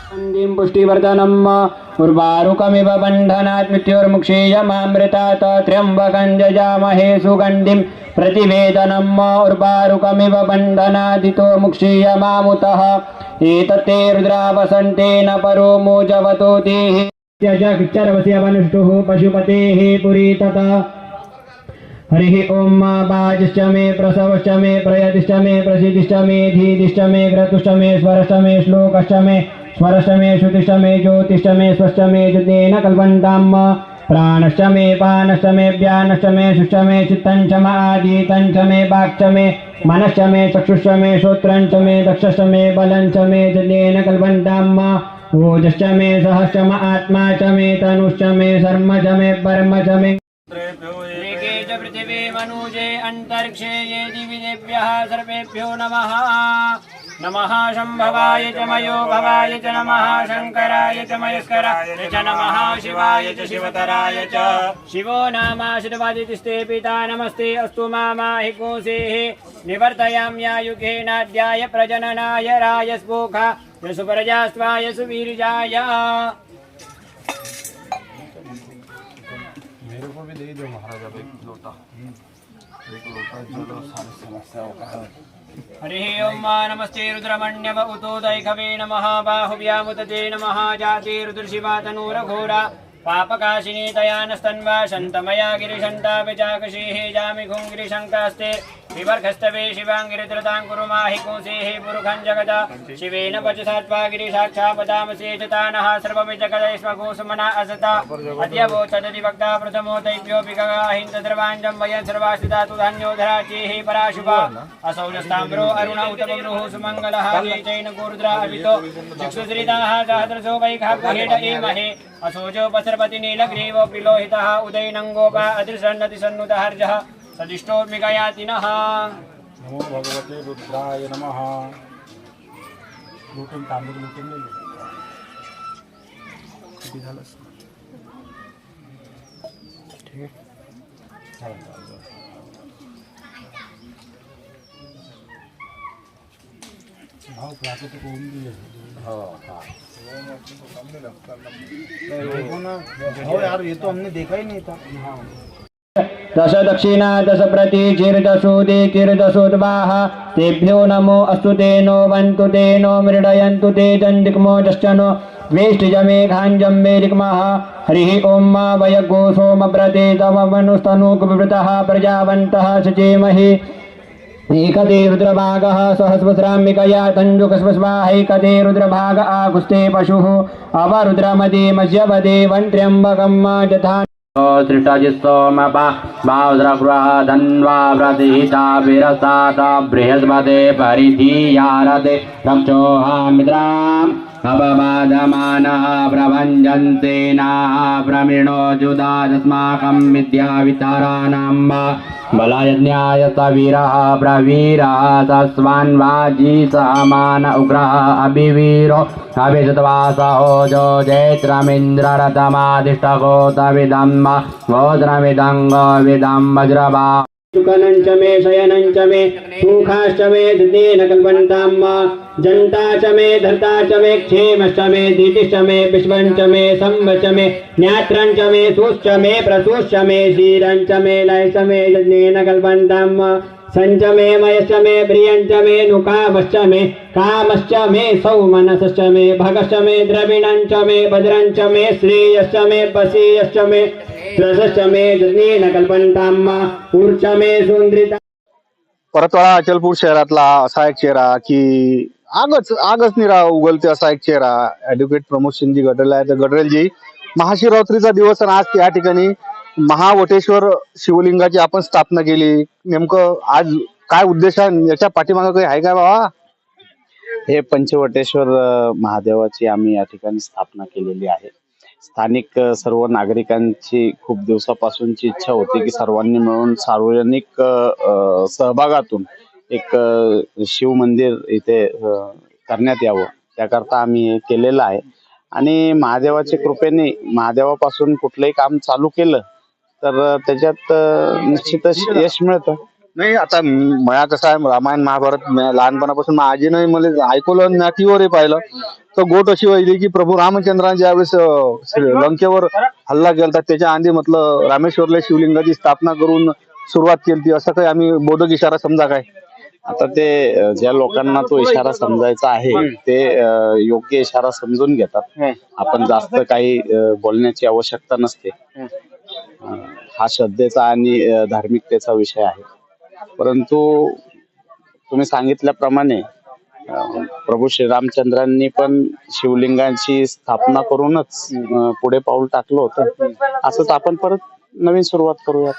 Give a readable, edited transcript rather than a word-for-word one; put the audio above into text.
वन्दिं पुष्टिवर्धनम् उर्वारुकमिव बन्धनात् मृत्युर्मुक्षीयमामृतात् त्र्यम्बकं यजामहे सुगन्धिं प्रतिवेदनम् उर्वारुकमिव बन्धनादितो मुक्षीयमामुतः एतत्ते रुद्रा वसन्तेन परो मोजवतो देहि त्यजक्षरवस्य वनुष्टुः पशुपतेः पुरी तथा हरिः ओम बाजश्च मे प्रसवश्च मे प्रयतिश्च मे प्रसिद्धिश्च मे धीतिश्च मे क्रतुश्च मे स्वरश्च मे श्लोकश्च मे स्वरश्च मे श्रुतिश्च मे ज्योतिश्च मे स्वश्च मे जुतेन कल्पन्ताम् प्राणश्च मे पानश्च मे व्यानश्च मे शुश्च मे चित्तञ्च म आदितञ्च मे वाक्च मे मनश्च मे चक्षुश्च मे श्रोत्रञ्च मे दक्षश्च मे बलञ्च मे जुतेन कल्पन्ताम् ओजश्च मे सहश्च म आत्मा च मे तनुश्च मे शर्म च मे परम च मे पृथिवी मनुजे अंतरिक्षे ये दिवि देव्यः सर्वेभ्यो नमः। नमः शंभवाय च मयो भवाय च नमः शंकराय च मयस्कराय च नमः शिवाय च शिवतराय च शिवो नामाश्रितवादितिस्ते पिता नमस्ते अस्तु मामाहि कोसेः निवर्तयाम्यायुगे नाद्याय प्रजननाय रायस्पोखा सुप्रजास्त्वाय सुवीर्याय। मेरे को भी दे दो महाराज अब एक लोटा चलो सारी समस्याओं का हल। हरिः ओम नमस्ते रुद्रमण्यव उतोदैकवे नमः बाहुव्यामुदते नमः जाति रुद्रशिवा तनूरघोरा पापकाशिनी तयानस्तन्वा शन्तमया गिरिशन्ता विचाकशीः जामि घुङ्गिरिशङ्कास्ते विवर्खस्तवे शिवाङ्गिरिद्रतां कुरुमाहि कुंसेः पुरुखं जगदा शिवेन वचसात्वा गिरिसाक्षापदामसे च तानः सर्वमिजगदे स्म गोसुमना असता अद्य वोचदति वक्ता प्रथमो दैव्योऽपि गगाहिं तद्रवाञ्जं वयं सर्वाश्रिता तु धन्योधराचेः पराशुभा असौजस्ताम्रो अरुण उत्तमरुः सुमङ्गलः चैन गोरुद्रा अभितो चक्षुश्रिताः सहस्रशो वैखाग्रहेट एमहे असोजो पसर्पति नीलग्रीवो पिलोहितः उदयनङ्गोपा अदृशन्नति सन्नुतहर्जः सदिष्टोऽग्निगयातिनः। नमो भगवते रुद्राय नमः। लुटून तांदूळ लुटून नाही किती झालं ठीक आहे भाव प्राकृतिक होऊन दिले हो हाँ देखो ना हो यार ये तो हमने देखा ही नहीं था। हाँ दश दक्षिणा दश प्रतिचिर्दशोदे किर्दशोद्वाह तेभ्यो नमो अस्तु तेनो वन्तु तेनो मृडयन्तु ते जन्दिक्मो जश्चनो वेष्टिजमेघाञ्जं वेदिक्मः। हरिः ओम वयगो सोमव्रते तव मनुस्तनूकविवृतः प्रजावन्तः शचेमहि एकते रुद्रभागः सहस्रस्राम्यकया तञ्जुकस्वस्वाहैकते रुद्रभाग आकुस्ते पशुः अवरुद्रमदे मज्यवदे वन्त्र्यम्बकं यथा सृष्टजिस्तोमपा बाहुद्रगृह धन्वा व्रतिहिता विरसाता बृहस्पते परिधीयारते रक्षोहामित्राम् अपवादमानः प्रभञ्जन्तेनाः प्रमिणो जुदादस्माकं विद्याविताराणां बलयज्ञाय सवीरः प्रवीरः सस्वान्वाजी सहमान उग्रः अभिवीरो अभिषत्वासहोजो जैत्रमिन्द्ररथमादिष्टको तविदं गोत्रमिदं गोविदं वज्रभा सुखनञ्च मे शयनञ्च मे सुखाश्च मे धृतेन कल्पन्ताम् जन्ता च मे धर्ता च मे क्षेमश्च मे धीतिश्च मे विश्वञ्च मे संवच मे ज्ञात्रञ्च मे सुश्च मे प्रसूश्च मे क्षीरञ्च मे लयश्च मे यज्ञेन कल्पन्ताम् संच मे मयश्च मे प्रियञ्च मे नुकामश्च मे कामश्च मे सौमनसश्च मे भगश्च मे द्रविणञ्च मे वज्रञ्च मे श्रेयश्च मे वसीयश्च मे रसश्च मे यज्ञेन कल्पन्ताम् ऊर्च मे सुंद्रिता। परतवाडा अचलपूर शहरातला असा एक चेहरा की आगच निरा उगलते असा एक चेहरा ऍडव्होकेट प्रमोद सिंगजी गडरेल आहे. तर गडरेलजी महाशिवरात्रीचा दिवस आणि आज त्या ठिकाणी महावटेश्वर शिवलिंगाची आपण स्थापना केली. नेमकं आज काय उद्देश आहे याच्या पाठीमागे काही आहे का बाबा? हे पंचवटेश्वर महादेवाची आम्ही या ठिकाणी स्थापना केलेली आहे. स्थानिक सर्व नागरिकांची खूप दिवसापासूनची इच्छा होती की सर्वांनी मिळून सार्वजनिक सहभागातून एक शिव मंदिर इथे करण्यात यावं, त्याकरता आम्ही हे केलेलं आहे. आणि महादेवाच्या कृपेने महादेवापासून कुठलंही काम चालू केलं तर त्याच्यात निश्चितच यश मिळतं. नाही आता मला कसं आहे रामायण महाभारत लहानपणापासून माझ्या आजीने मला ऐकवलं ना टीव्हीवरही पाहिलं तर गोट अशी वाहिली की प्रभू रामचंद्राने ज्यावेळेस लंकेवर हल्ला केला त्याच्या आधी म्हटलं रामेश्वरला शिवलिंगाची स्थापना करून सुरुवात केली असं काही आम्ही बोधक इशारा समजा काय. आता ते ज्या लोकांना तो इशारा समजायचा आहे ते योग्य इशारा समजून घेतात. आपण जास्त काही बोलण्याची आवश्यकता नसते. हा श्रद्धेचा आणि धार्मिकतेचा विषय आहे. परंतु तुम्ही सांगितल्याप्रमाणे प्रभू श्रीरामचंद्रांनी पण शिवलिंगाची स्थापना करूनच पुढे पाऊल टाकलं होतं. असंच आपण परत नवीन सुरुवात करूयात.